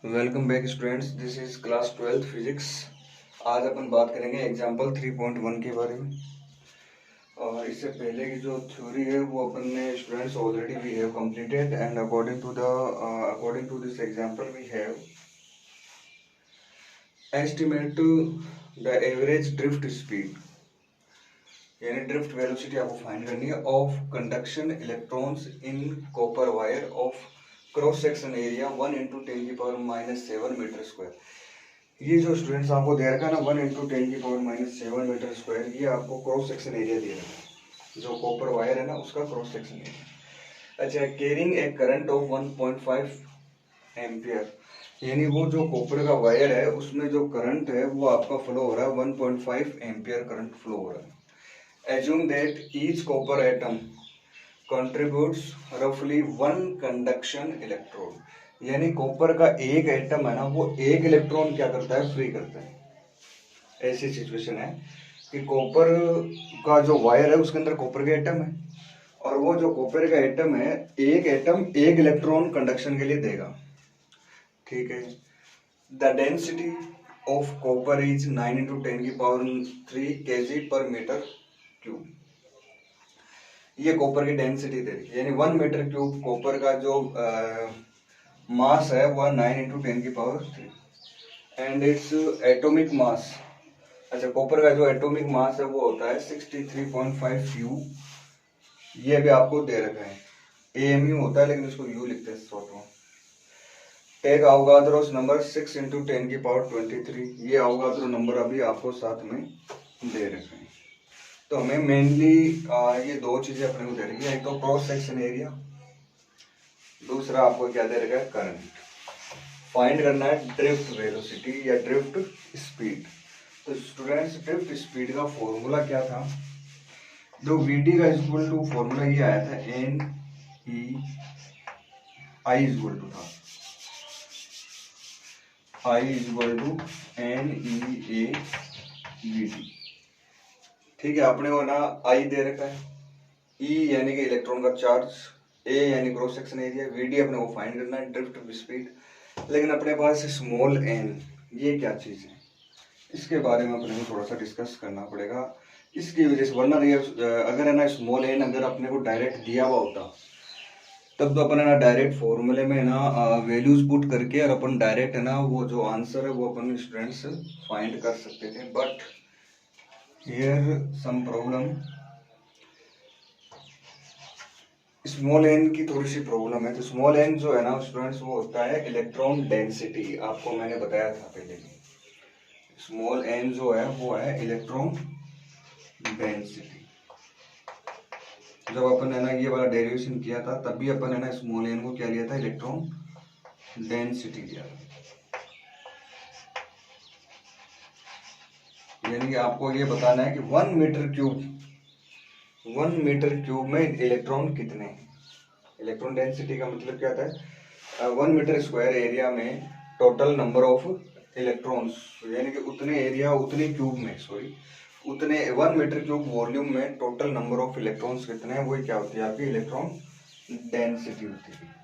Welcome back students, this is class 12th physics. आज अपन बात करेंगे एग्जाम्पल 3.1 के बारे में। और इससे पहले की जो थ्योरी है वो अपन ने students already we have completed and according to this example we have estimate the average drift speed, यानी ड्रिफ्ट वेलोसिटी आपको फाइंड करनी है of conduction electrons in copper wire of cross section area 1 × 10⁻⁷ metre square. ये जो students आपको दे रखा है ना 1 × 10⁻⁷ मीटर स्क्वायर, ये आपको क्रॉस सेक्शन एरिया दे रखा है। जो कॉपर वायर है ना उसका क्रॉस सेक्शन एरिया। अच्छा, carrying a current of 1.5 ampere, यानी वो जो कॉपर का वायर है उसमें जो करंट है वो आपका फ्लो हो रहा है 1.5 एम्पियर करंट फ्लो हो रहा है। Assume that each copper atom contributes roughly 1 conduction electron, यानी कॉपर का एक एटम है ना वो एक इलेक्ट्रॉन क्या करता है, फ्री करता है। ऐसी सिचुएशन है कि कॉपर का जो वायर है उसके अंदर कॉपर का एटम है और वो जो कॉपर का एटम है एक एटम एक इलेक्ट्रॉन कंडक्शन के लिए देगा। ठीक है। The density of copper is 9 × 10⁻³ kg पर मीटर क्यूब। ये कॉपर की डेंसिटी दे रही है, यानी 1 मीटर क्यूब कॉपर का जो मास है वह 9 × 10⁻³ एंड इट्स एटॉमिक मास। अच्छा, कॉपर का जो एटॉमिक मास है वो होता है 63.5 U। ये भी आपको दे रखा है, AMU होता है लेकिन इसको U लिखते हैं शॉर्ट में। Take Avogadro's number 6 × 10⁻23। ये अवोगाद्रो नंबर अभी आपको साथ में दे रखे हैं। तो हमें मेनली ये दो चीजें अपने को दे रही है, एक तो क्रॉस सेक्शन एरिया, दूसरा आपको क्या दे रखा है, करंट। फाइंड करना है ड्रिफ्ट वेलोसिटी या ड्रिफ्ट स्पीड। तो स्टूडेंट्स ड्रिफ्ट स्पीड का फॉर्मूला क्या था, जो VD का इक्वल टू फॉर्मूला ये आया था I इक्वल टू था I इक्वल टू NEAVD। ठीक है, अपने को ना आई दे रखा है, ई यानी कि इलेक्ट्रॉन का चार्ज, ए यानी क्रॉस सेक्शन एरिया, वीडी अपने को फाइंड करना है ड्रिफ्ट स्पीड। लेकिन अपने पास स्मॉल एन, ये क्या चीज है, इसके बारे में अपने को थोड़ा सा डिस्कस करना पड़ेगा। इसकी वजह से वरना अगर है ना स्मॉल एन अगर अपने को डायरेक्ट दिया हुआ होता तब तो अपन है ना डायरेक्ट फॉर्मूले में ना वैल्यूज पुट करके और अपन डायरेक्ट है ना वो जो आंसर है वो अपन स्टूडेंट्स फाइंड कर सकते थे। But here some problem, small n की थोड़ी सी प्रॉब्लम है। तो स्मॉल एन जो है ना स्टूडेंट्स वो होता है इलेक्ट्रॉन डेंसिटी, आपको मैंने बताया था पहले भी। स्मॉल एन जो है वो है इलेक्ट्रॉन डेंसिटी। जब अपन है ना ये वाला डेरिवेशन किया था तब भी अपन है ना स्मॉल एन को क्या लिया था, इलेक्ट्रॉन डेंसिटी लिया था। यानी कि आपको ये बताना है कि 1 मीटर क्यूब में इलेक्ट्रॉन कितने हैं। इलेक्ट्रॉन डेंसिटी का मतलब क्या होता है, 1 मीटर स्क्वायर एरिया में टोटल नंबर ऑफ इलेक्ट्रॉन्स, यानी कि उतने एरिया उतने क्यूब में उतने 1 मीटर क्यूब वॉल्यूम में टोटल नंबर ऑफ इलेक्ट्रॉन्स कितने हैं, वही क्या होती है आपकी इलेक्ट्रॉन डेंसिटी होती है।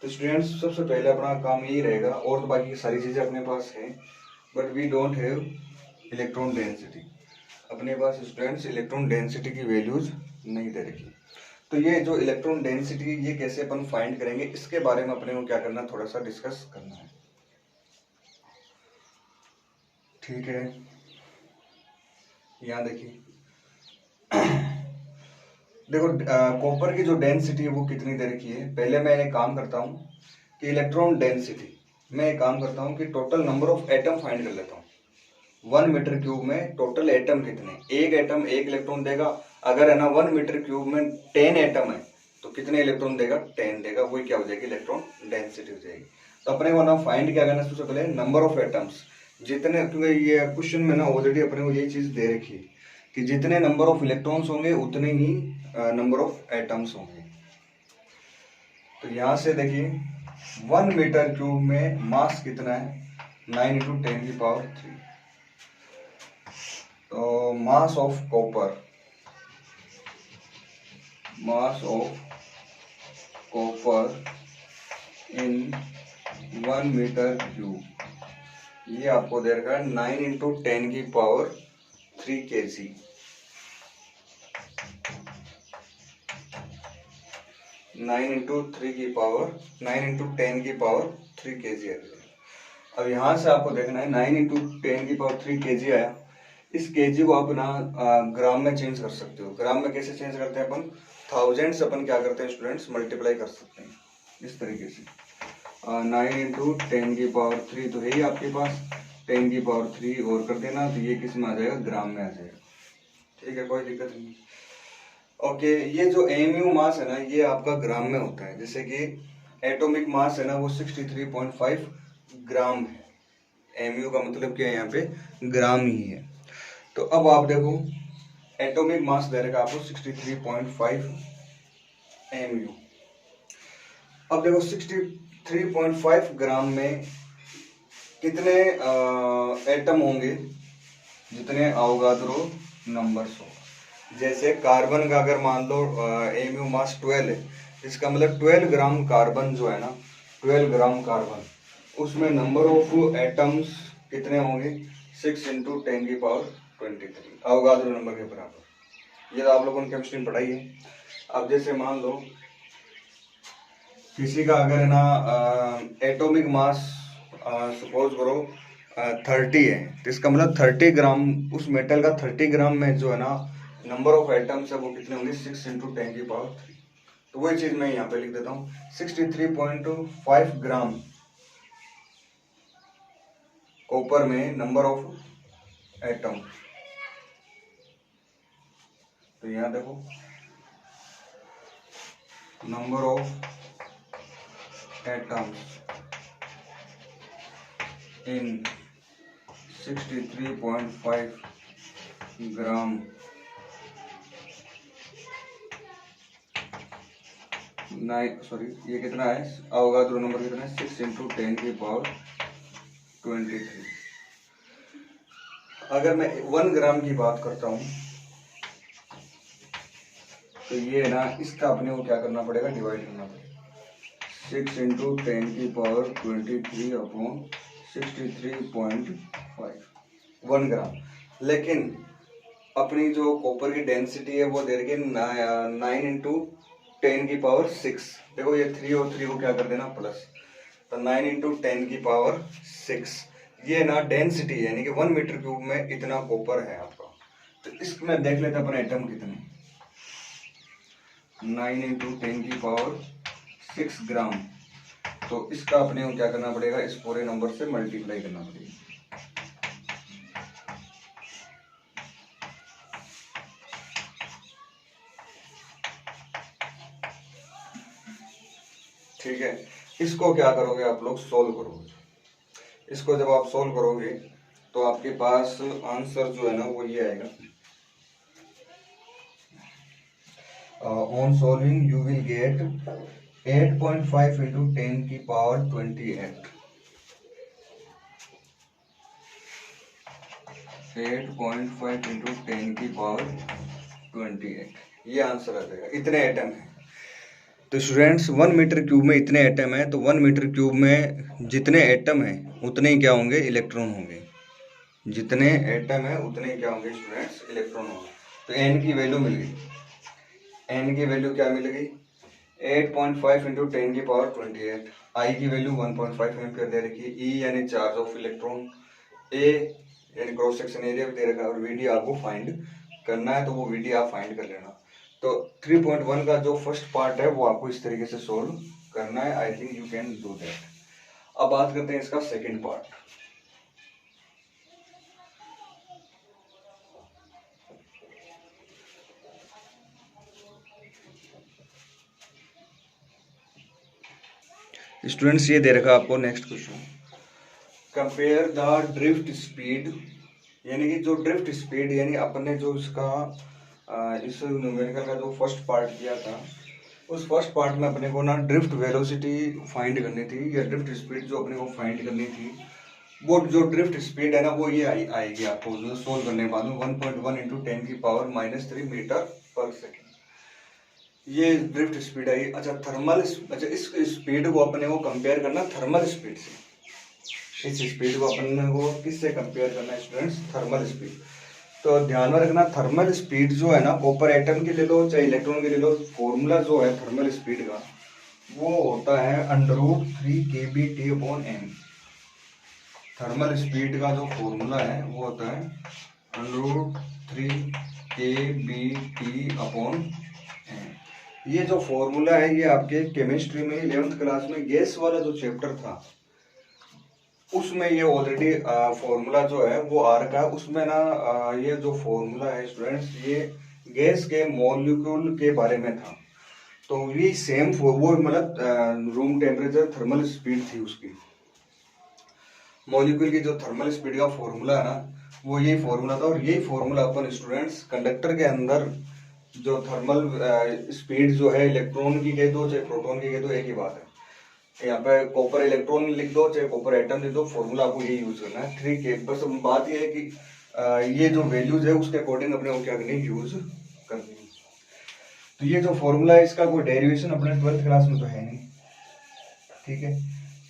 तो स्टूडेंट्स सबसे पहले अपना काम यही रहेगा, और तो बाकी सारी चीजें अपने पास है but we don't have electron density. अपने पास स्टूडेंट्स इलेक्ट्रॉन डेंसिटी की वैल्यूज नहीं दे रखी। तो ये जो इलेक्ट्रॉन डेंसिटी ये कैसे अपन फाइंड करेंगे, इसके बारे में अपने को क्या करना, थोड़ा सा डिस्कस करना है। ठीक है, यहाँ देखिए देखो कॉपर की जो डेंसिटी है वो कितनी दे रखी है। पहले मैं एक काम करता हूँ कि इलेक्ट्रॉन डेंसिटी, मैं एक काम करता हूँ कि total number of atom find कर लेता हूँ। 1 मीटर क्यूब में टोटल एटम कितने, एक एटम एक इलेक्ट्रॉन देगा। अगर है ना 1 मीटर क्यूब में 10 एटम है तो कितने इलेक्ट्रॉन देगा, 10 देगा। वही क्या हो जाएगी, इलेक्ट्रॉन डेंसिटी हो जाएगी। तो अपने को ना फाइंड क्या करना है, सबसे पहले नंबर ऑफ एटम्स जितने, क्योंकि ये क्वेश्चन में ना ऑलरेडी अपने को यही चीज दे रखी है कि जितने नंबर ऑफ इलेक्ट्रॉन्स होंगे उतने ही नंबर ऑफ एटम्स होंगे। तो यहां से देखिए 1 मीटर क्यूब में मास कितना है, 9 × 10⁻³ तो mass of copper in 1 metre cube, ये आपको दे रखा है 9 इंटू 10 की पावर 3 kg। 9 इंटू 3 की पावर 9 इंटू 10 की पावर 3 kg है। अब यहाँ से आपको देखना है 9 इंटू 10 की पावर 3 kg आया, इस kg को आप ना ग्राम में चेंज कर सकते हो। ग्राम में कैसे चेंज करते हैं अपन, 1000 से अपन क्या करते हैं स्टूडेंट्स, मल्टीप्लाई कर सकते हैं इस तरीके से। 9 इंटू 10 की पावर 3 तो है ही आपके पास, 10 की पावर 3 और कर देना तो ये किस में आ जाएगा, ग्राम में आ जाएगा। ठीक है, कोई दिक्कत नहीं। ओके, ये जो एमयू मास है ना, ये आपका ग्राम में होता है। जैसे कि एटॉमिक मास है ना, वो 63.5 ग्राम है। एमयू का मतलब क्या है, यहाँ पे ग्राम ही है। तो अब आप देखो, एटॉमिक मास दे रखा आपको 63.5 एमयू। अब देखो 63.5 ग्राम में कितने एटम होंगे, जितने अवोगाद्रो नंबर्स हो। जैसे कार्बन का अगर मान लो एमयू मास 12 है, इसका मतलब 12 ग्राम कार्बन जो है ना, 12 ग्राम कार्बन, उसमें नंबर ऑफ एटम्स कितने होंगे, 6 इंटू 10 की पावर 23 अवोगाद्रो नंबर के बराबर। ये तो आप लोगों ने केमिस्ट्री में पढ़ाई है। अब जैसे मान लो किसी का अगर है ना एटॉमिक मास सपोज करो 30 है, तो इसका मतलब 30 ग्राम उस मेटल का 30 ग्राम में जो है ना नंबर ऑफ एटम्स है वो कितने होंगे, 6 इंटू 10 की पावर 3। तो वही चीज मैं यहाँ पे लिख देता हूँ, 63.5 ग्राम कॉपर में नंबर ऑफ एटम। तो यहाँ देखो नंबर ऑफ एटम्स इन 63.5 ग्राम ये कितना है, अवोगाद्रो नंबर कितना है, 6 इंटू 10 की पावर 23। अगर मैं 1 ग्राम की बात करता हूँ तो ये ना, इसका अपने को क्या करना पड़ेगा, डिवाइड करना पड़ेगा। 6 इंटू 10 की पावर 23 अपॉन 63.5 1 ग्राम। लेकिन अपनी जो कॉपर की डेंसिटी है वो दे रही है 9 इंटू 10 की पावर 6। देखो ये 3 और 3 को क्या कर देना, प्लस, तो 9 इंटू 10 की पावर 6, ये ना डेंसिटी है, यानी कि 1 मीटर क्यूब में इतना कॉपर है आपका। तो इसमें देख लेते हैं अपन एटम कितने, 9 इंटू 10 की पावर 6 ग्राम। तो इसका अपने को क्या करना पड़ेगा, इस पूरे नंबर से मल्टीप्लाई करना पड़ेगा। ठीक है, इसको क्या करोगे आप लोग, सोल्व करोगे। इसको जब आप सोल्व करोगे तो आपके पास आंसर जो है ना वो ये आएगा, on solving you will get 8.5 into 10 की पावर 28। 8.5 इंटू 10 की पावर 28, ये आंसर आ जाएगा। इतने एटम है। तो स्टूडेंट्स 1 मीटर क्यूब में इतने एटम है, तो 1 मीटर क्यूब में जितने एटम है उतने ही क्या होंगे, इलेक्ट्रॉन होंगे। जितने एटम है उतने ही क्या होंगे स्टूडेंट्स, इलेक्ट्रॉन होंगे। तो एन की वैल्यू मिल गई, एन की वैल्यू क्या मिल गई, 8.5 इंटू 10 की पावर 28। आई की वैल्यू 1.5 एम्पियर दे रखी है। ई यानी चार्ज ऑफ इलेक्ट्रॉन, ए यानी क्रॉस सेक्शन एरिया भी दे रखा है, और वीडी आपको फाइंड करना है, तो वो वीडी आप फाइंड कर लेना। तो 3.1 का जो फर्स्ट पार्ट है वो आपको इस तरीके से सोल्व करना है। I think you can do that. अब बात करते हैं इसका सेकंड पार्ट। स्टूडेंट्स ये दे रखा आपको next question, compare the drift speed, यानी कि जो ड्रिफ्ट स्पीड, यानी अपने जो इसका इस न्यूमेरिकल का जो फर्स्ट पार्ट किया था, उस फर्स्ट पार्ट में अपने को ना ड्रिफ्ट वेलोसिटी फाइंड करनी थी, या ड्रिफ्ट स्पीड जो अपने को फाइंड करनी थी, वो जो ड्रिफ्ट स्पीड है ना वो ये आएगी आपको जो सोल्व करने के बाद में 1.1 इंटू 10 की पावर -3 मीटर पर सेकेंड। ये ड्रिफ्ट स्पीड आई। अच्छा थर्मल, अच्छा इस स्पीड को अपने को कंपेयर करना थर्मल स्पीड से। इस स्पीड को अपने को किससे कंपेयर करना है स्टूडेंट्स? Thermal speed. तो ध्यान में रखना थर्मल स्पीड जो है ना, कॉपर एटम की ले लो चाहे इलेक्ट्रॉन की ले लो, फॉर्मूला जो है थर्मल स्पीड का वो होता है √3 kBT/m। थर्मल स्पीड का जो फॉर्मूला है वो होता है √3 kBT/m। ये जो फॉर्मूला है ये आपके केमिस्ट्री में 11th क्लास में गैस वाला जो चैप्टर था उसमें ये ऑलरेडी फॉर्मूला जो है वो आ रखा है। उसमें ना ये जो फॉर्मूला है स्टूडेंट्स ये गैस के मॉलिक्यूल के बारे में था। तो ये सेम वो मतलब रूम टेम्परेचर थर्मल स्पीड थी उसकी। मॉलिक्यूल की जो थर्मल स्पीड का फॉर्मूला है ना वो यही फॉर्मूला था। और यही फॉर्मूला अपन स्टूडेंट्स कंडक्टर के अंदर जो थर्मल स्पीड जो है इलेक्ट्रॉन की कह दो चाहे प्रोटॉन की कह दो एक ही बात है। यहाँ पे कॉपर इलेक्ट्रॉन लिख दो चाहे कॉपर एटम लिख दो, फॉर्मूला आपको यही यूज करना है 3K। बस बात ये है कि ये जो वैल्यूज है उसके अकॉर्डिंग अपने को क्या करनी है, यूज करनी है। तो ये जो फॉर्मूला है इसका कोई डेरिवेशन अपने 12th क्लास में तो है नहीं, ठीक है।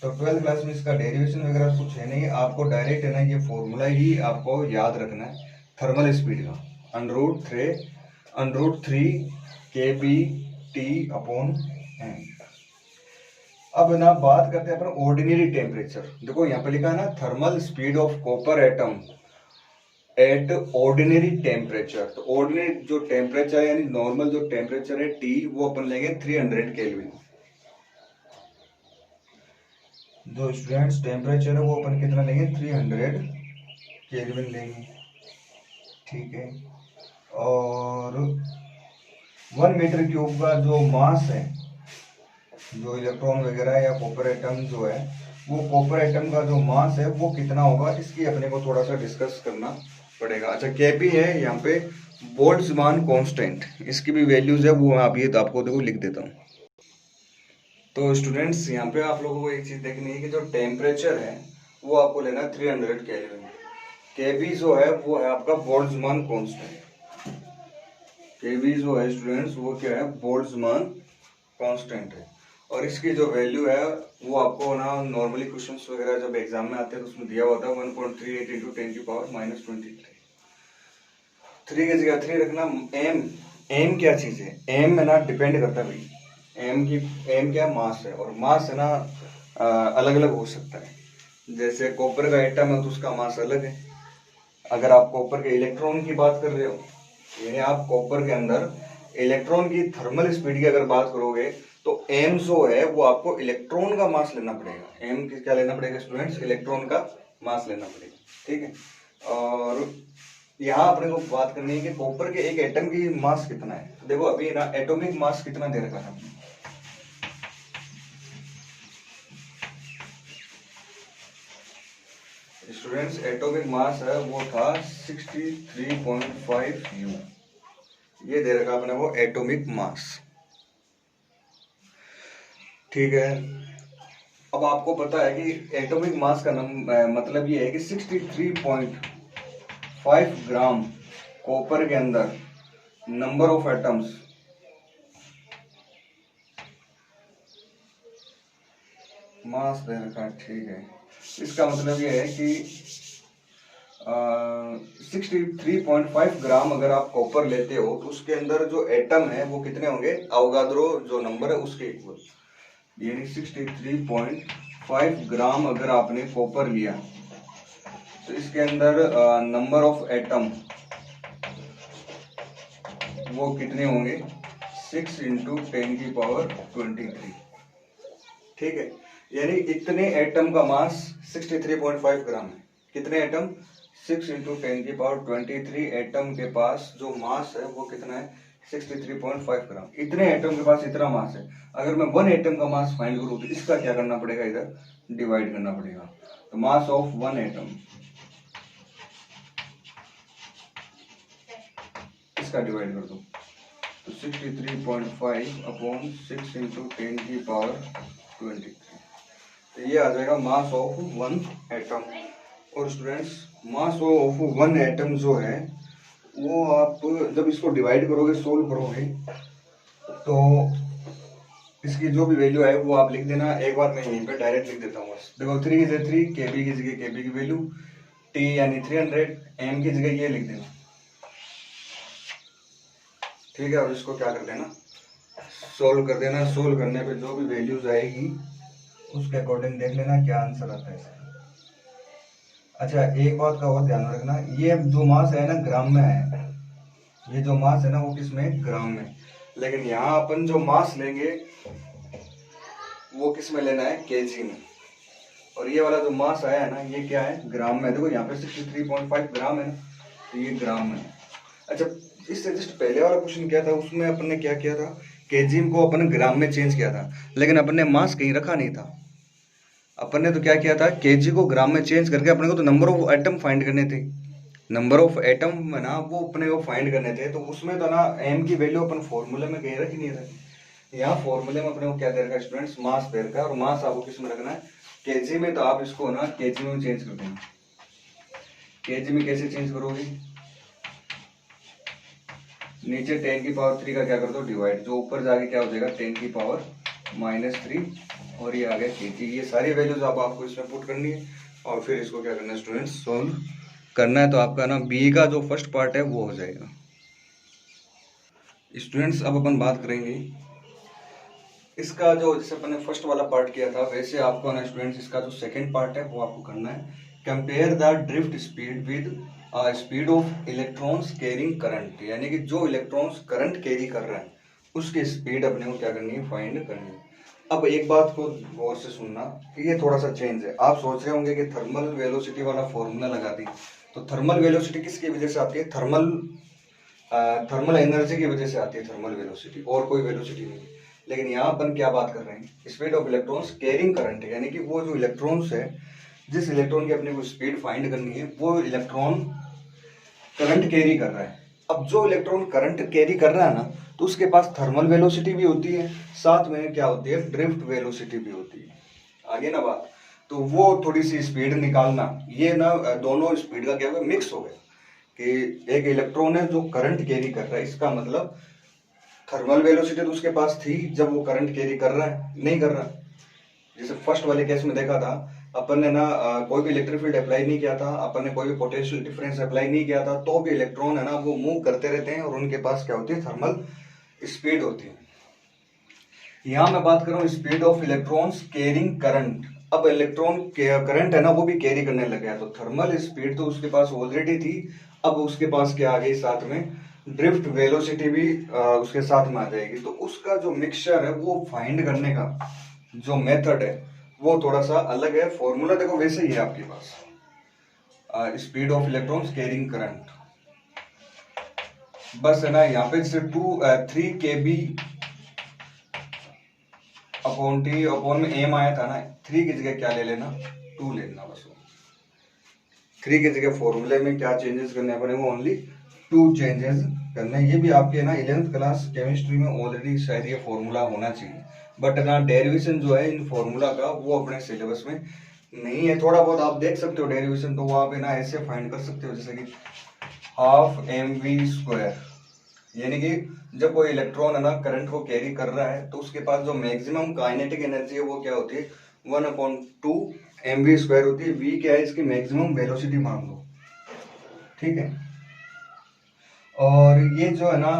तो 12th क्लास में इसका डेरिवेशन वगैरह कुछ है नहीं, आपको डायरेक्ट है ना ये फॉर्मूला ही आपको याद रखना है थर्मल स्पीड का, √3 kBT/m। अब ना बात करते हैं अपन ऑर्डिनरी टेम्परेचर। देखो यहाँ पे लिखा है ना thermal speed of copper atom at ordinary temperature. तो ऑर्डिनरी जो टेम्परेचर है यानी नॉर्मल जो टेम्परेचर है T वो अपन लेंगे 300 केल्विन। जो स्टूडेंट्स टेम्परेचर है वो अपन कितना लेंगे 300 केल्विन लेंगे, ठीक है। और 1 मीटर क्यूब का जो मास है जो इलेक्ट्रॉन वगैरह या कॉपर एटम जो है वो कॉपर एटम का जो मास है वो कितना होगा इसकी अपने को थोड़ा सा डिस्कस करना पड़ेगा। अच्छा केपी है यहाँ पे बोल्ट्जमान कांस्टेंट, इसकी भी वैल्यूज है वो आप ये तो आपको देखो लिख देता हूँ। तो स्टूडेंट्स यहाँ पे आप लोगों को एक चीज देखनी है कि जो टेम्परेचर है वो आपको लेना है 300 केल्विन। केबी जो है वो है आपका बोल्ट्जमान कांस्टेंट। केबी जो है स्टूडेंट्स वो क्या है, बोल्ट्जमान कांस्टेंट है। और इसकी जो वैल्यू है वो आपको ना नॉर्मली क्वेश्चंस वगैरह जब एग्जाम में आते हैं तो उसमें दिया हुआ था 1.38 × 10⁻⁻23। 3 की जगह 3 रखना। एम क्या चीज है, एम है ना डिपेंड करता है भाई, एम क्या मास है, और मास है ना अलग अलग हो सकता है। जैसे कॉपर का एटम है तो उसका मास अलग है। अगर आप कॉपर के इलेक्ट्रॉन की बात कर रहे हो यानी आप कॉपर के अंदर इलेक्ट्रॉन की थर्मल स्पीड की अगर बात करोगे तो एम जो है वो आपको इलेक्ट्रॉन का मास लेना पड़ेगा। एम क्या लेना पड़ेगा स्टूडेंट्स, इलेक्ट्रॉन का मास लेना पड़ेगा, ठीक है। और यहाँ अपने को बात करनी है कि कॉपर के एक एटम की मास कितना है। तो देखो अभी ना एटॉमिक मास कितना दे रखा है स्टूडेंट्स, एटॉमिक मास है वो था 63.5 U। ये दे रखा अपने को एटॉमिक मास, ठीक है। अब आपको पता है कि एटॉमिक मास का मतलब ये है कि 63.5 ग्राम कॉपर के अंदर नंबर ऑफ एटम्स मास दे रखा है, ठीक है। इसका मतलब ये है कि 63.5 ग्राम अगर आप कॉपर लेते हो तो उसके अंदर जो एटम है वो कितने होंगे, अवोगाद्रो जो नंबर है उसके इक्वल। यानी 63.5 ग्राम अगर आपने कॉपर लिया तो इसके अंदर नंबर ऑफ एटम वो कितने होंगे 6 × 10⁻23, ठीक है। यानी इतने एटम का मास 63.5 ग्राम है। कितने एटम 6 × 10⁻23 एटम के पास जो मास है वो कितना है 63.5 ग्राम। इतने एटम के पास इतना मास है। अगर मैं 1 एटम का मास फाइंड करूं तो इसका क्या करना पड़ेगा, इधर डिवाइड करना पड़ेगा। तो मास ऑफ 1 एटम इसका डिवाइड कर दो तो 63.5/6 × 10⁻23। तो ये आ जाएगा मास ऑफ 1 एटम। और स्टूडेंट्स मास ऑफ 1 एटम जो है वो आप जब इसको डिवाइड करोगे सोल्व करोगे तो इसकी जो भी वैल्यू है वो आप लिख देना। एक बार मैं यहीं पे डायरेक्ट लिख देता हूँ बस। देखो 3 इज 3, KB की जगह KB की वैल्यू, T यानी 300, M की जगह ये लिख देना, ठीक है। और इसको क्या कर देना, सोल्व कर देना। सोल्व करने पे जो भी वैल्यूज आएगी उसके अकॉर्डिंग देख लेना क्या आंसर आता है इसका। अच्छा, एक बात का और ध्यान रखना, ये जो मास है ना ग्राम में है, ये जो मास है ना वो किस में, ग्राम में। लेकिन यहाँ अपन जो मास लेंगे वो किस में लेना है, केजी में। और ये वाला जो मास आया है ना ये क्या है, ग्राम में। देखो यहाँ पे 63.5 ग्राम है ना, तो ये ग्राम में। अच्छा, इससे जस्ट पहले वाला क्वेश्चन क्या था, उसमें अपन ने क्या किया था, केजी को अपन ग्राम में चेंज किया था, लेकिन अपन ने मास कहीं रखा नहीं था। अपन ने तो क्या किया था, केजी को ग्राम में चेंज करके अपने को तो नंबर ऑफ एटम फाइंड करने थे। नंबर ऑफ एटम है ना वो अपने को फाइंड करने थे। तो उसमें तो ना एम की वैल्यू अपन फॉर्मूले में कहीं रख ही नहीं रखी। यहाँ फॉर्मूले में अपने को क्या दे रखा है स्टूडेंट्स, मास दे रखा है। और मास आपको किस में रखना है, केजी में। तो आप इसको ना केजी में चेंज कर देंगे। केजी में कैसे चेंज करोगे, नीचे 10 की पावर 3 का क्या कर दो, डिवाइड। जो ऊपर जाके क्या हो जाएगा, 10 की पावर -3, और ये आ गया केजी। ये सारी वैल्यूज आपको इसमें पुट करनी है और फिर इसको क्या करना है स्टूडेंट्स, सोल्व करना है। तो आपका ना बी का जो फर्स्ट पार्ट है वो हो जाएगा। स्टूडेंट्स अब अपन बात करेंगे इसका, जो जैसे अपन ने फर्स्ट वाला पार्ट किया था वैसे आपको ना स्टूडेंट्स इसका जो सेकंड पार्ट है वो आपको करना है। Compare the drift speed with speed of electrons carrying current, यानी कि जो इलेक्ट्रॉन्स करंट कैरी कर रहा है उसकी स्पीड अपने को क्या करनी है, फाइंड करनी है। अब एक बात को गौर से सुनना, ये थोड़ा सा चेंज है। आप सोच रहे होंगे कि थर्मल वेलोसिटी वाला फॉर्मूला लगा दी, तो थर्मल वेलोसिटी किसकी वजह से आती है, थर्मल एनर्जी की वजह से आती है थर्मल वेलोसिटी, और कोई वेलोसिटी नहीं। लेकिन यहाँ अपन क्या बात कर रहे हैं, speed of electrons carrying current है, यानी कि वो जो इलेक्ट्रॉन्स है, जिस इलेक्ट्रॉन की अपने को स्पीड फाइंड करनी है वो इलेक्ट्रॉन करंट कैरी कर रहा है। अब जो इलेक्ट्रॉन करंट कैरी कर रहा है ना, तो उसके पास थर्मल वेलोसिटी भी होती है, साथ में क्या होती है, ड्रिफ्ट वेलोसिटी भी होती है। आगे ना बात, तो वो थोड़ी सी स्पीड निकालना, ये ना दोनों स्पीड का क्या हुआ, मिक्स हो गया कि एक इलेक्ट्रॉन है जो करंट कैरी कर रहा है, इसका मतलब थर्मल वेलोसिटी तो उसके पास थी जब वो करंट कैरी कर रहा है, नहीं कर रहा। जैसे फर्स्ट वाले केस में देखा था अपन ने ना कोई भी इलेक्ट्रिक फील्ड अप्लाई नहीं किया था, अपन ने कोई भी पोटेंशियल डिफरेंस अप्लाई नहीं किया था, तो भी इलेक्ट्रॉन है ना वो मूव करते रहते हैं और उनके पास क्या होती है, थर्मल स्पीड होती है। यहाँ मैं बात कर रहा हूँ speed of electrons carrying current. अब इलेक्ट्रॉन करंट है ना वो भी कैरी करने लग गया, तो थर्मल स्पीड तो उसके पास ऑलरेडी थी, अब उसके पास क्या आ गई, साथ में ड्रिफ्ट वेलोसिटी भी उसके साथ में आ जाएगी। तो उसका जो मिक्सचर है वो फाइंड करने का जो मेथड है वो थोड़ा सा अलग है। फॉर्मूला देखो वैसे ही है आपके पास, speed of electrons carrying current, बस है ना यहाँ पे जैसे 3 KB अपॉन T अपॉन में M आया था ना, 3 की जगह क्या ले लेना, 2 ले लेना बस। 3 की जगह फॉर्मूले में क्या चेंजेस करने पड़ेंगे, ओनली 2 चेंजेस करने। ये भी आपके ना 11th क्लास केमिस्ट्री में ऑलरेडी शायद ये फॉर्मूला होना चाहिए, बट ना डेरिवेशन जो है इन फॉर्मूला का वो अपने सिलेबस में नहीं है। थोड़ा बहुत आप देख सकते हो डेरिवेशन, तो वो आप है ना ऐसे फाइंड कर सकते हो, जैसे कि ½ mv², यानी कि जब कोई इलेक्ट्रॉन है ना करंट को कैरी कर रहा है तो उसके पास जो मैक्सिमम काइनेटिक एनर्जी है वो क्या होती है, 1/2mv² होती है। v क्या है, इसकी मैक्सिमम वेलोसिटी मान लो, ठीक है। और ये जो है ना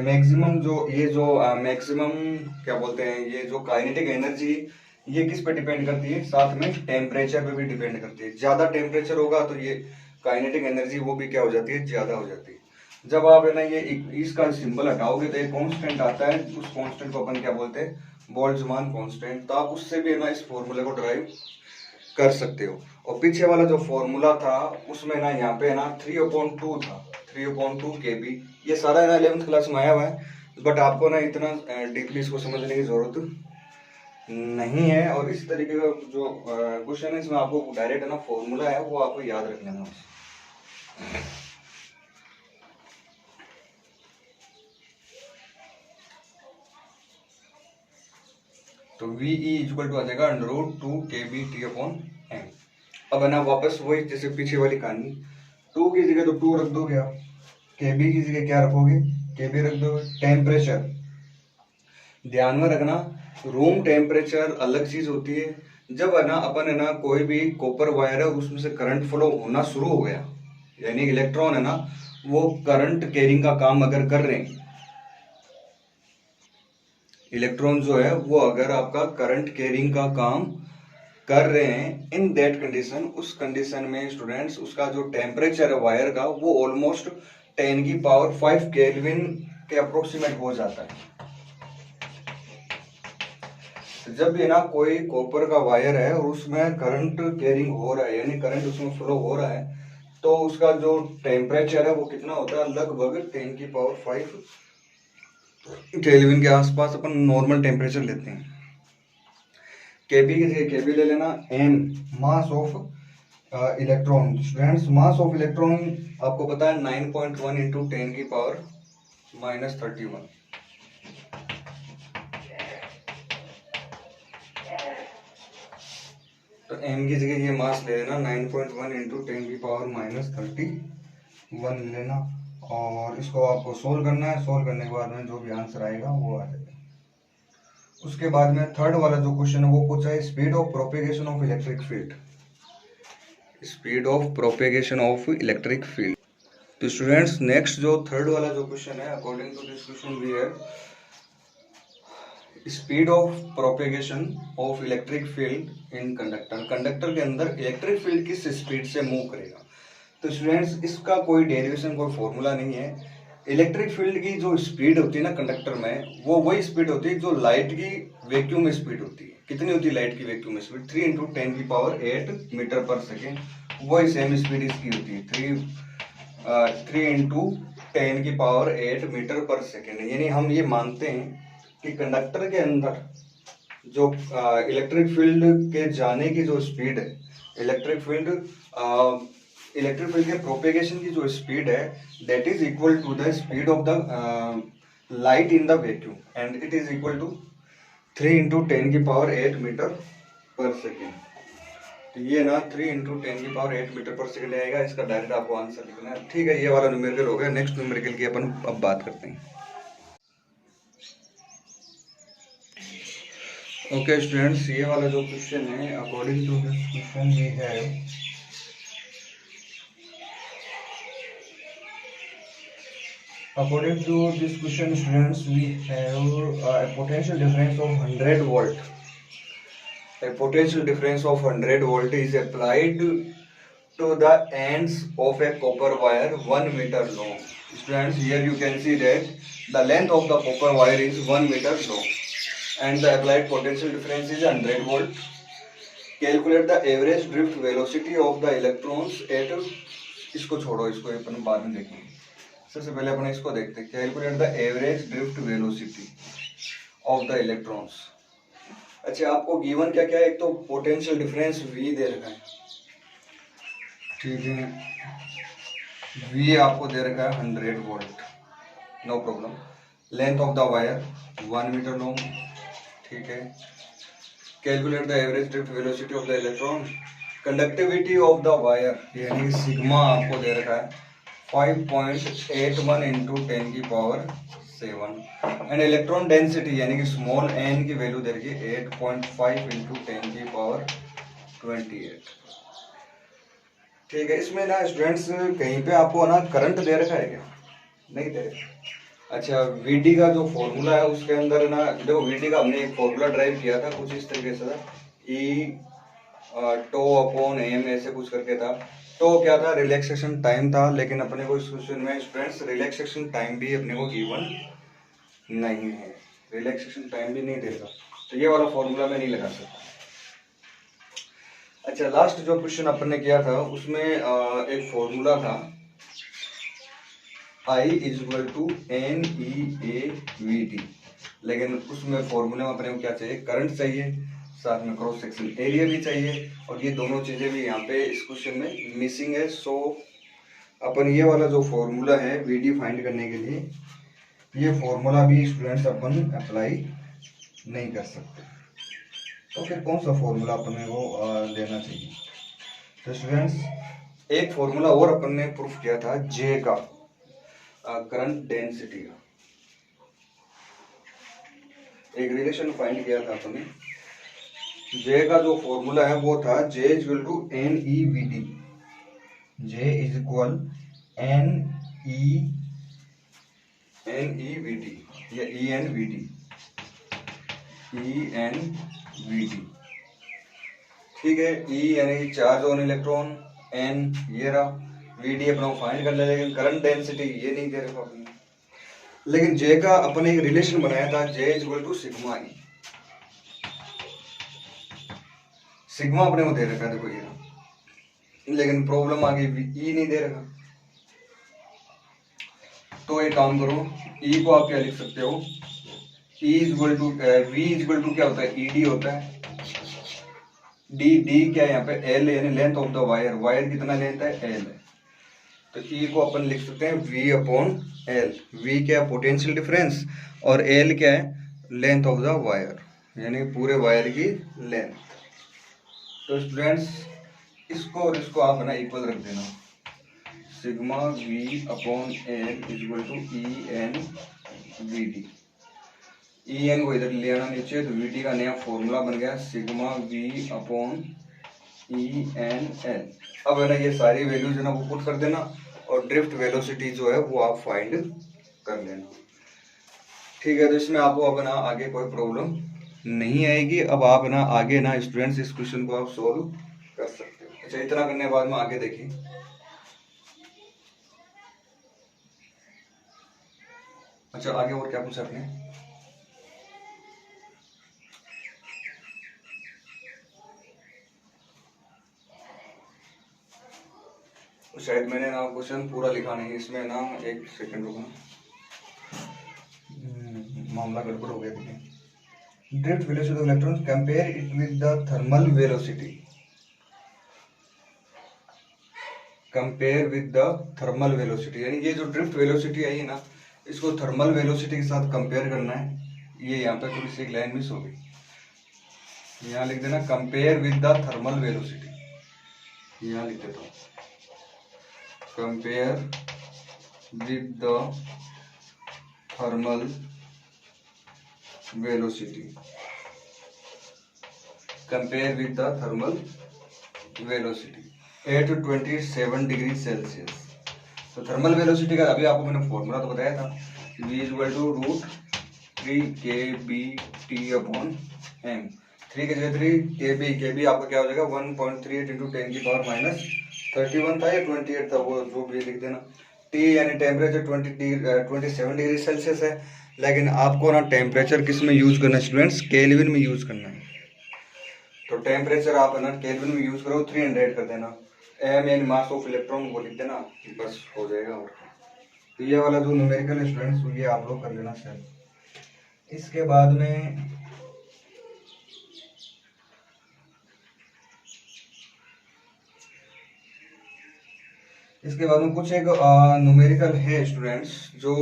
मैक्सिमम मैक्सिमम क्या बोलते हैं, ये जो काइनेटिक एनर्जी ये किस पे डिपेंड करती है, साथ में टेम्परेचर पे भी डिपेंड करती है। ज्यादा टेम्परेचर होगा तो ये काइनेटिक एनर्जी वो भी क्या हो जाती है, ज्यादा हो जाती है। जब आप है ना ये इसका सिंबल हटाओगे तो एक कांस्टेंट आता है, उस कांस्टेंट को अपन क्या बोलते हैं, बोल्ट्जमान कांस्टेंट। तो आप उससे भी है ना इस फॉर्मूले को ड्राइव कर सकते हो। और पीछे वाला जो फॉर्मूला था उसमें ना यहाँ पे है ना 3/2 था, 3/2 KB। ये सारा है ना 11th क्लास में आया हुआ है, बट आपको ना इतना डीपली इसको समझने की जरूरत नहीं है। और इस तरीके का जो क्वेश्चन है इसमें आपको डायरेक्ट है ना फॉर्मूला है वो आपको याद रख लेना। तो VE इक्वल टू आ जाएगा √2 KB/T/M। अब है ना वापस वही जैसे पीछे वाली कहानी, 2 की जगह तो 2 रख दोगे आप, KB की जगह क्या रखोगे, KB रख दोगे। टेम्परेचर ध्यान में रखना, रूम टेम्परेचर अलग चीज होती है। जब है ना अपन है ना कोई भी कॉपर वायर है उसमें से करंट फ्लो होना शुरू हो गया, यानी इलेक्ट्रॉन है ना वो करंट कैरिंग का काम अगर कर रहे हैं, इलेक्ट्रॉन जो है वो अगर आपका करंट कैरिंग का काम कर रहे हैं, इन दैट कंडीशन, उस कंडीशन में स्टूडेंट्स उसका जो टेम्परेचर है वायर का वो ऑलमोस्ट 10⁵ केल्विन के अप्रोक्सीमेट हो जाता है। तो जब भी ना कोई कॉपर का वायर है और उसमें करंट कैरिंग हो रहा है, यानी करंट उसमें फ्लो हो रहा है, तो उसका जो टेम्परेचर है वो कितना होता है, लगभग 10⁵ केल्विन के आसपास अपन नॉर्मल टेम्परेचर लेते हैं। केबी की जगह केबी ले लेना। M mass of electron, students mass of electron आपको पता है 9.1 इंटू 10⁻31। तो एम की जगह ये मास ले लेना 9.1 इंटू 10⁻31 ले लेना, और इसको आपको सोल्व करना है। सोल्व करने के बाद में जो भी आंसर आएगा वो आ जाएगा। उसके बाद में थर्ड वाला जो क्वेश्चन है वो पूछा है speed of propagation of electric field, speed of propagation of electric field. तो स्टूडेंट्स नेक्स्ट जो थर्ड वाला जो क्वेश्चन है, according to this question we है speed of propagation of electric field in conductor. Conductor के अंदर इलेक्ट्रिक फील्ड किस speed से मूव करेगा। तो स्टूडेंट्स इसका कोई डेरिवेशन, कोई फॉर्मूला नहीं है। इलेक्ट्रिक फील्ड की जो स्पीड होती है ना कंडक्टर में, वो वही स्पीड होती है जो लाइट की वैक्यूम स्पीड होती है। कितनी होती है लाइट की vacuum speed? 3 into 10⁸ metre per second. वही सेम स्पीड इसकी होती है, 3 इंटू 10⁸ मीटर पर सेकेंड। यानी हम ये मानते हैं कि कंडक्टर के अंदर जो इलेक्ट्रिक फील्ड के जाने की जो स्पीड है, इलेक्ट्रिक फील्ड के प्रोपेगेशन की जो स्पीड है, that is equal to the speed of the light in the vacuum, and it is equal to 3 into 10⁸ metre per second. तो ये ना 3 इंटू 10⁸ मीटर पर सेकेंड आएगा। इसका डायरेक्ट आपको आंसर लिखना है। ठीक है, ये वाला न्यूमेरिकल हो गया। नेक्स्ट न्यूमेरिकल की अपन अब बात करते हैं। ओके स्टूडेंट्स, ये वाला जो क्वेश्चन है, according to this question we have according to this question students we have a potential difference of 100 volt. A potential difference of 100 volt is applied to the ends of a copper wire 1 meter long. Students, here you can see that the length of the copper wire is 1 meter long and the applied potential difference is 100 volt. Calculate the average drift velocity of the electrons at, इसको छोड़ो, इसको अपन बाद में देखेंगे। सबसे पहले अपन इसको देखते हैं। Calculate the average drift velocity of the electrons. अच्छा, आपको गिवन क्या क्या है? एक तो पोटेंशियल डिफरेंस V दे रखा है, ठीक है, V आपको दे रखा है 100 volt, no problem. Length of the wire 1 metre long, ठीक है। Calculate the average drift velocity of the electron. Conductivity of the wire यानी सिग्मा आपको दे रखा है 5.81 इंटू 10⁻7, एंड इलेक्ट्रॉन डेंसिटी यानी कि स्मॉल n की वैल्यू दे रखी है 8.5 इंटू 10⁻28। ठीक है, इसमें ना स्टूडेंट्स कहीं पे आपको ना करंट दे रखा है क्या? नहीं दे रखा। अच्छा, वीडी का जो फॉर्मूला है उसके अंदर ना, देखो वीडी का हमने एक फॉर्मूला ड्राइव किया था, कुछ इस तरीके से था, ई टो अपॉन एम ऐसे कुछ करके था। तो क्या था? रिलैक्सेशन टाइम था, लेकिन अपने को इस क्वेश्चन में स्टूडेंट्स रिलैक्सेशन टाइम भी अपने को गिवन नहीं है, रिलैक्सेशन टाइम भी नहीं देगा, तो ये वाला फॉर्मूला मैं नहीं लगा सकता। अच्छा, लास्ट जो क्वेश्चन अपन ने किया था उसमें एक फॉर्मूला था I is equal to NEAVT, लेकिन उसमें फॉर्मूले में अपने को क्या चाहिए? करंट चाहिए, साथ में क्रॉस सेक्शन एरिया भी चाहिए, और ये दोनों चीजें भी यहाँ पे इस क्वेश्चन में मिसिंग है। सो अपन ये वाला जो फॉर्मूला है VD फाइंड करने के लिए, ये फॉर्मूला भी स्टूडेंट्स अपन अप्लाई नहीं कर सकते। तो फिर कौन सा फॉर्मूला अपन को लेना चाहिए? तो स्टूडेंट्स एक फॉर्मूला और अपन ने प्रूफ किया था J का, करंट डेंसिटी का। एक रिलेशन फाइंड किया था अपने। जे का जो फॉर्मूला है वो था J is equal to n e v d. J is equal n e v d या e N V D, E N V d. ठीक है, ई यानी चार्ज ऑन इलेक्ट्रॉन, एन ये रहा, वी डी अपना फाइंड कर ले, लेकिन करंट डेंसिटी ये नहीं दे रखा अपने। लेकिन जे का अपन एक रिलेशन बनाया था, J is equal to sigma E. Sigma अपने को दे रखा है देखो ये, लेकिन प्रॉब्लम आ गई ई नहीं दे रखा। तो एक काम करो, ई को आप क्या लिख सकते हो, E is equal to V is equal to क्या होता है, ई डी होता है। डी डी क्या है यहाँ पे, एल यानी length of the wire. Wire कितना लेंथ है, एल है। तो ई को अपन लिख सकते हैं वी अपॉन एल। वी क्या है, पोटेंशियल डिफरेंस, और एल क्या है, लेंथ ऑफ द वायर, यानी पूरे वायर की लेंथ। तो स्टूडेंट्स इसको और इसको आप है ना इक्वल रख देना, sigma V upon L is equal to E N V D. E N को इधर ले आना नीचे, तो वी डी का नया फॉर्मूला बन गया sigma V upon E N L. अब है ना ये सारी वैल्यूज है ना वो पुट कर देना, और ड्रिफ्ट वेलोसिटी जो है वो आप फाइंड कर लेना। ठीक है, तो इसमें आपको अब ना आगे कोई प्रॉब्लम नहीं आएगी। अब आप ना आगे ना स्टूडेंट्स इस क्वेश्चन को आप सोल्व कर सकते हो। अच्छा, इतना करने के बाद में आगे देखिए, अच्छा आगे और क्या पूछा आपने, शायद मैंने ना क्वेश्चन पूरा लिखा नहीं इसमें ना, एक सेकंड रुकना, मामला गड़बड़ हो गया। देखिए, drift velocity of electron, compare it with the thermal velocity. Compare with the thermal velocity, यानी ये जो ड्रिफ्ट वेलोसिटी आई है ना, इसको थर्मल वेलोसिटी के साथ कंपेयर करना है। ये यहाँ पे थोड़ी सी एक लाइन मिस हो गई, यहाँ लिख देना compare with the thermal velocity. यहाँ लिख देता हूँ compare with the thermal velocity, compare with the thermal velocity at 27 degree Celsius. तो थर्मल वेलोसिटी का अभी आपको मैंने फॉर्मूला तो बताया था, v is equal to √3 kBT upon m। 3 के जगह 3 kb आपका क्या हो जाएगा 1.38 इंटू 10 की पावर माइनस 31 था या 28 था, वो जो भी लिख देना। T यानी टेम्परेचर 27 डिग्री सेल्सियस है, लेकिन आपको ना टेम्परेचर किस में यूज करना है स्टूडेंट्स, केल्विन में यूज करना है। तो टेम्परेचर आप है ना केल्विन में यूज करो, 300 कर देना। एम यानी मास ऑफ इलेक्ट्रॉन वो लिख देना, बस हो जाएगा। और तो ये वाला जो न्यूमेरिकल है स्टूडेंट्स ये आप लोग कर लेना सर। इसके बाद में कुछ एक न्यूमेरिकल है स्टूडेंट्स जो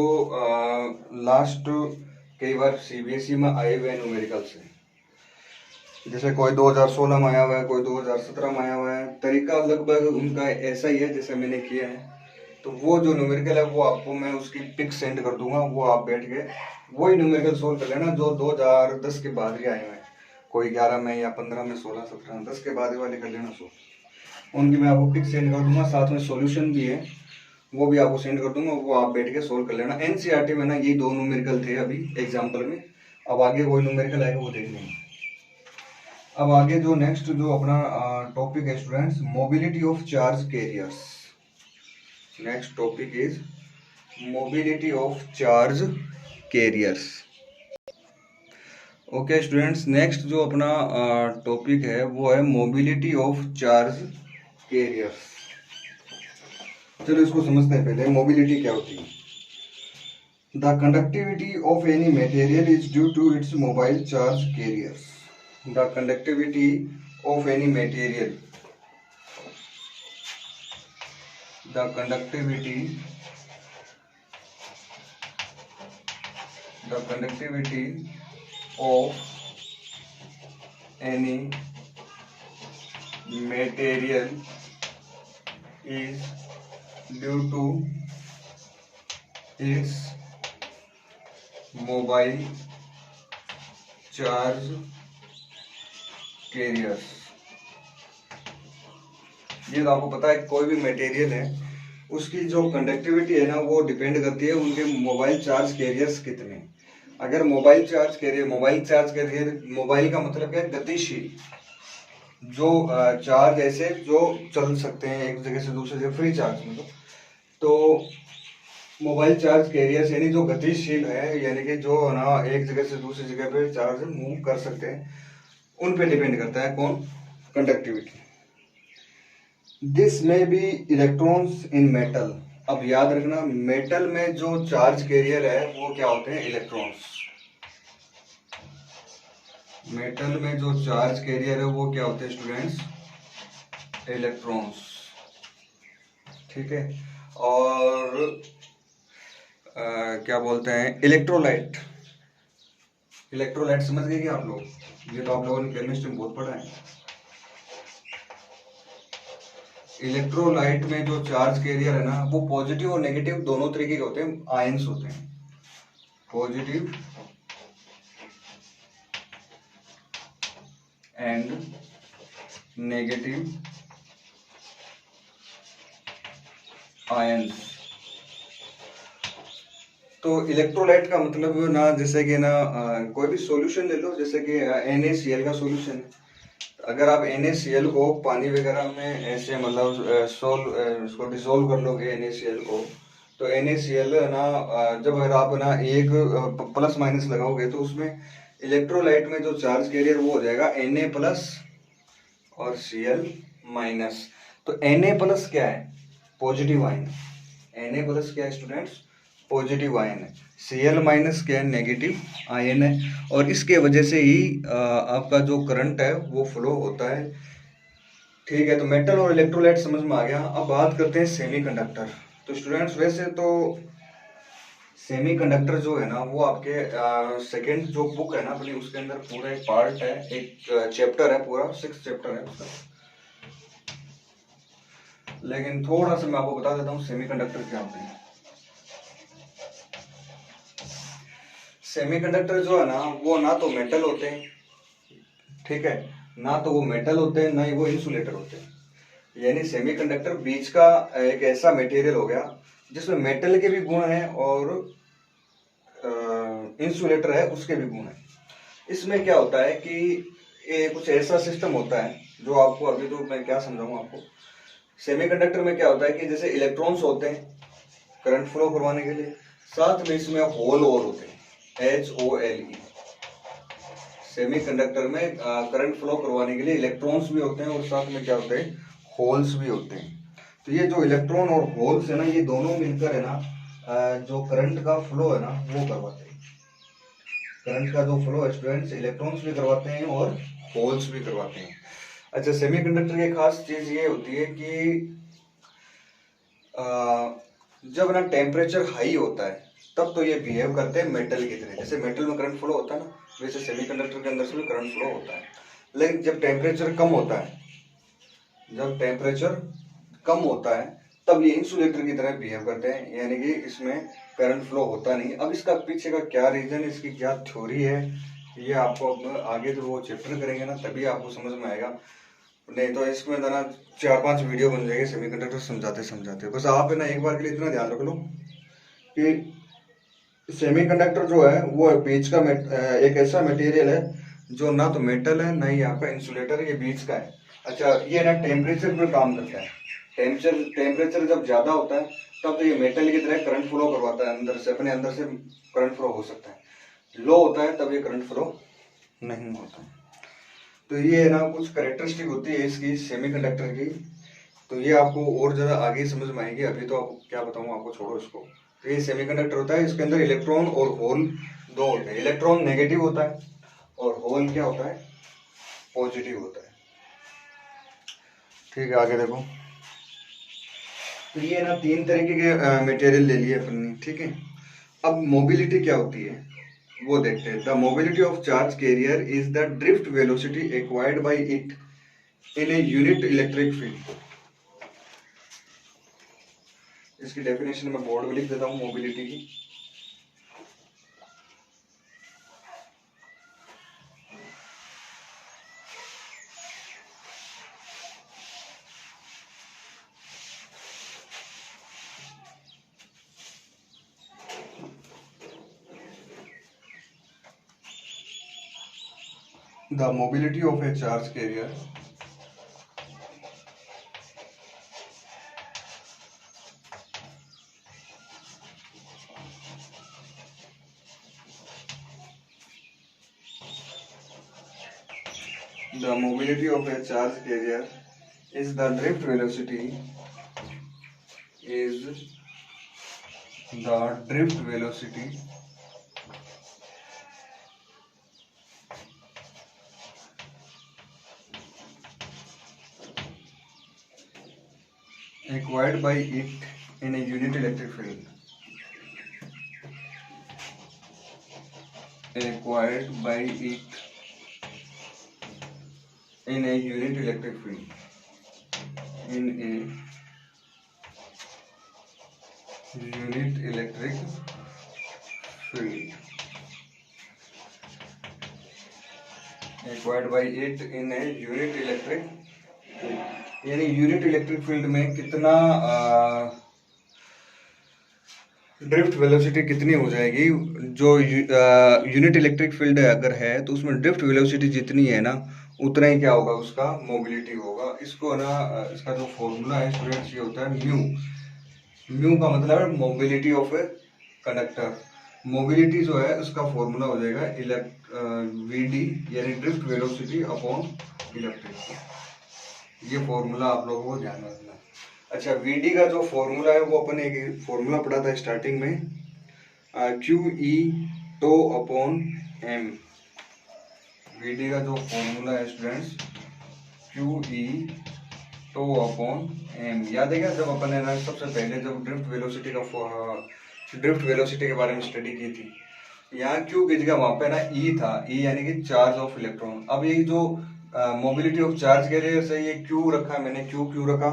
लास्ट कई बार सीबीएसई में आए हुए न्यूमेरिकल से, जैसे कोई 2016 में आया हुआ है, कोई 2017 में आया हुआ है। तरीका लगभग उनका ऐसा ही है जैसे मैंने किया है। तो वो जो न्यूमेरिकल है वो आपको मैं उसकी पिक सेंड कर दूंगा, वो आप बैठ के वही न्यूमेरिकल सोल्व कर लेना जो 2010 के बाद ही आए हुए हैं। कोई 11 में या 15 में, 16, 17, 10 के बाद वाले कर लेना सोल्व। उनकी मैं आपको पिक सेंड कर दूंगा, साथ में सॉल्यूशन भी है वो भी आपको सेंड कर दूंगा, वो आप बैठ के सोल्व कर लेना। एनसीईआरटी में ना ये दो न्यूमेरिकल थे अभी एग्जाम्पल में, अब आगे कोई न्यूमेरिकल आएगा वो देख लेंगे। अब आगे जो नेक्स्ट जो अपना टॉपिक है students, mobility of charge carriers. Next topic is mobility of charge carriers. Okay students, next जो अपना टॉपिक है वो है मोबिलिटी ऑफ चार्ज कैरियर्स। चलो इसको समझते हैं पहले, मोबिलिटी क्या होती है। The conductivity of any material is due to its mobile charge carriers. The conductivity of any material, the conductivity of any material is due to its mobile charge carriers. ये तो आपको पता है कोई भी मटेरियल है उसकी जो कंडक्टिविटी है ना वो डिपेंड करती है उनके मोबाइल चार्ज कैरियर्स कितने। अगर मोबाइल चार्ज कैरियर मोबाइल का मतलब क्या है, गतिशील, जो चार्ज ऐसे जो चल सकते हैं एक जगह से दूसरी जगह, फ्री चार्ज मतलब। तो मोबाइल चार्ज कैरियर्स यानी जो गतिशील है, यानी कि जो ना एक जगह से दूसरी जगह पे चार्ज मूव कर सकते हैं, उन पे डिपेंड करता है कौन, कंडक्टिविटी। दिस में बी इलेक्ट्रॉन्स इन मेटल। अब याद रखना मेटल में जो चार्ज कैरियर है वो क्या होते हैं, इलेक्ट्रॉन्स। मेटल में जो चार्ज कैरियर है वो क्या होते हैं स्टूडेंट्स, इलेक्ट्रॉन्स। ठीक है। और क्या बोलते हैं, इलेक्ट्रोलाइट। इलेक्ट्रोलाइट समझ गए क्या आप लोग, ये तो आप लोगों ने केमिस्ट्री में बहुत पढ़ा है। इलेक्ट्रोलाइट में जो चार्ज कैरियर है ना वो पॉजिटिव और नेगेटिव दोनों तरीके के होते हैं, आयंस होते हैं, पॉजिटिव एंड नेगेटिव आयंस। तो इलेक्ट्रोलाइट का मतलब ना, जैसे कि ना कोई भी सॉल्यूशन ले लो, जैसे कि NaCl का सॉल्यूशन है। अगर आप NaCl को पानी वगैरह में ऐसे मतलब इसको डिसोल्व कर लोगे NaCl को, तो NaCl ना जब अगर आप ना एक प्लस माइनस लगाओगे तो उसमें इलेक्ट्रोलाइट में जो चार्ज कैरियर वो हो जाएगा Na प्लस और Cl माइनस। तो Na प्लस क्या है, पॉजिटिव आयन। Na प्लस क्या है स्टूडेंट्स, पॉजिटिव आयन है। Cl माइनस क्या है, नेगेटिव आयन है। और इसके वजह से ही आपका जो करंट है वो फ्लो होता है। ठीक है, तो मेटल और इलेक्ट्रोलाइट समझ में आ गया। अब बात करते हैं सेमीकंडक्टर। तो स्टूडेंट्स वैसे तो सेमीकंडक्टर जो है ना वो आपके सेकंड जो बुक है ना अपनी, उसके अंदर पूरा एक पार्ट है, एक चैप्टर है, पूरा 6 चैप्टर है उसका। लेकिन थोड़ा सा मैं आपको बता देता हूँ सेमीकंडक्टर क्या होते हैं। सेमीकंडक्टर जो है ना वो ना तो मेटल होते हैं, ठीक है, ना तो वो मेटल होते हैं, ना ही वो इंसुलेटर होते हैं। यानी सेमीकंडक्टर बीच का एक ऐसा मटेरियल हो गया जिसमें मेटल के भी गुण हैं और इंसुलेटर है उसके भी गुण हैं। इसमें क्या होता है कि ये कुछ ऐसा सिस्टम होता है जो आपको अभी तो मैं क्या समझाऊं आपको। सेमीकंडक्टर में क्या होता है कि जैसे इलेक्ट्रॉन्स होते हैं करंट फ्लो करवाने के लिए, साथ में इसमें होल और होते हैं, HOLE। सेमीकंडक्टर में करंट फ्लो करवाने के लिए इलेक्ट्रॉन्स भी होते हैं और साथ में क्या होते हैं, होल्स भी होते हैं। तो ये जो इलेक्ट्रॉन और होल्स है ना, ये दोनों मिलकर है ना जो करंट का फ्लो है ना वो करवाते हैं। करंट का जो फ्लो है स्टूडेंट्स, इलेक्ट्रॉन्स भी करवाते हैं और होल्स भी करवाते हैं। अच्छा, सेमीकंडक्टर की खास चीज ये होती है कि जब ना टेम्परेचर हाई होता है तब तो ये बिहेव करते हैं मेटल की तरह। जैसे मेटल में करंट फ्लो होता है ना, वैसे सेमीकंडक्टर के अंदर से भी करंट फ्लो होता है। लेकिन जब टेम्परेचर कम होता है, जब टेम्परेचर कम होता है तब ये इंसुलेटर की तरह बिहेव करते हैं, यानी कि इसमें करंट फ्लो होता नहीं। अब इसका पीछे का क्या रीजन, इसकी क्या थ्योरी है, ये आपको आगे जो वो चैप्टर करेंगे ना तभी आपको समझ में आएगा। नहीं तो इसमें ना 4-5 वीडियो बन जाएगी सेमीकंडक्टर समझाते समझाते। बस आप है ना एक बार के लिए इतना ध्यान रख लो कि सेमीकंडक्टर जो है वो बीच का एक ऐसा मटेरियल है जो ना तो मेटल है ना ही आपका इंसुलेटर है, ये बीच का है। अच्छा, ये ना टेम्परेचर पर काम करता है। टेम्परेचर जब ज्यादा होता है तब तो ये मेटल की तरह करंट फ्लो करवाता है, अंदर से अपने अंदर से करंट फ्लो हो सकता है। लो होता है तब ये करंट फ्लो नहीं होता। तो ये ना कुछ करेक्टरिस्टिक होती है इसकी सेमीकंडक्टर की। तो ये आपको और ज़्यादा आगे समझ में आएगी, अभी तो आपको क्या बताऊँ, आपको छोड़ो इसको। तो ये सेमीकंडक्टर होता है, इसके अंदर इलेक्ट्रॉन और होल दो होते हैं। इलेक्ट्रॉन नेगेटिव होता है और होल क्या होता है, पॉजिटिव होता है। ठीक है, आगे देखो। तो ये ना 3 तरीके के मटेरियल ले लिए अपन ने, ठीक है। अब मोबिलिटी क्या होती है वो देखते हैं। The mobility of charge carrier is the drift velocity acquired by it in a unit electric field. इसकी डेफिनेशन मैं बोर्ड में लिख देता हूँ मोबिलिटी की। The mobility of a charge carrier is the drift velocity acquired by it in a unit electric field. Acquired by it in a unit electric field. In a unit electric field. Acquired by it in a unit electric field. यानी unit electric field में कितना drift velocity कितनी हो जाएगी। जो unit electric field अगर है तो उसमें ड्रिफ्ट वेलोसिटी जितनी है ना उतना ही क्या होगा, उसका मोबिलिटी होगा। इसको ना इसका जो फॉर्मूला है स्टूडेंट्स ये होता है म्यू। म्यू का मतलब है mobility of a conductor. Mobility जो है उसका फॉर्मूला हो जाएगा वीडी यानी ड्रिफ्ट वेलोसिटी अपॉन इलेक्ट्रिक। ये फॉर्मूला आप लोगों को ध्यान रखना। अच्छा, वीडी का जो फॉर्मूला है वो अपन एक फॉर्मूला पढ़ा था स्टार्टिंग में, क्यू ई टो अपॉन एम। वीडी का जो फॉर्मूला है स्टूडेंट्स क्यू ई टो अपॉन एम। याद है क्या, जब अपन है ना सबसे पहले जब ड्रिफ्ट वेलोसिटी के बारे में स्टडी की थी, यहाँ क्यू की जगह वहां पे ना ई था। ई यानी कि चार्ज ऑफ इलेक्ट्रॉन। अब ये जो मोबिलिटी ऑफ चार्ज कैरियर से ये क्यू रखा है मैंने। क्यू रखा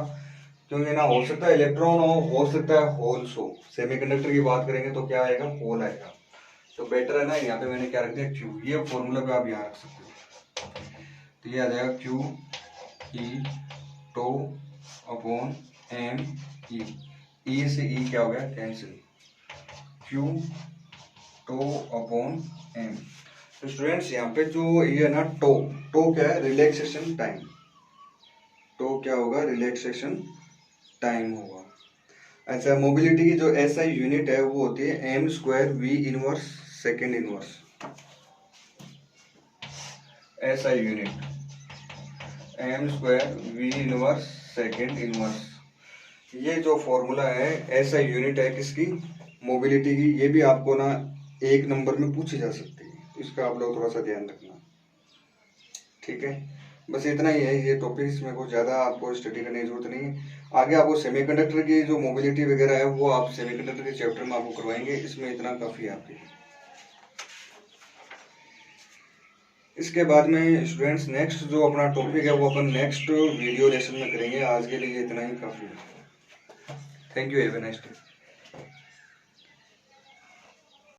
क्योंकि ना हो सकता है इलेक्ट्रॉन हो सकता है होल्स हो। सेमीकंडक्टर की बात करेंगे तो क्या आएगा, होल आएगा। तो बेटर है ना यहाँ पे मैंने क्या रख दिया, क्यू। ये फॉर्मूला पे आप यहाँ रख सकते हो। तो ये आ जाएगा क्यू ई tau upon m e. E से ई क्या हो गया, cancel. Q tau upon m. तो स्टूडेंट्स यहाँ पे जो ये है ना टो क्या है, रिलैक्सेशन टाइम। टो क्या होगा, रिलैक्सेशन टाइम होगा। अच्छा, मोबिलिटी की जो एसआई यूनिट है वो होती है M square V inverse second inverse. SI unit M square V inverse second inverse. ये जो फॉर्मूला है एसआई यूनिट है किसकी, मोबिलिटी की। ये भी आपको ना एक नंबर में पूछी जा सकती है, तो इसका आप लोग थोड़ा सा ध्यान रखना। ठीक है, बस इतना ही है ये टॉपिक। इसमें कुछ ज़्यादा आपको स्टडी करने की जरूरत नहीं है। आगे आपको सेमीकंडक्टर की जो मोबिलिटी वगैरह है वो आप सेमीकंडक्टर के चैप्टर में आपको करवाएंगे। इसमें इतना काफ़ी है आपके। इसके बाद में स्टूडेंट्स नेक्स्ट जो अपना टॉपिक है वो अपन नेक्स्ट वीडियो लेसन में करेंगे। आज के लिए इतना ही काफ़ी है। Thank you, have a nice day.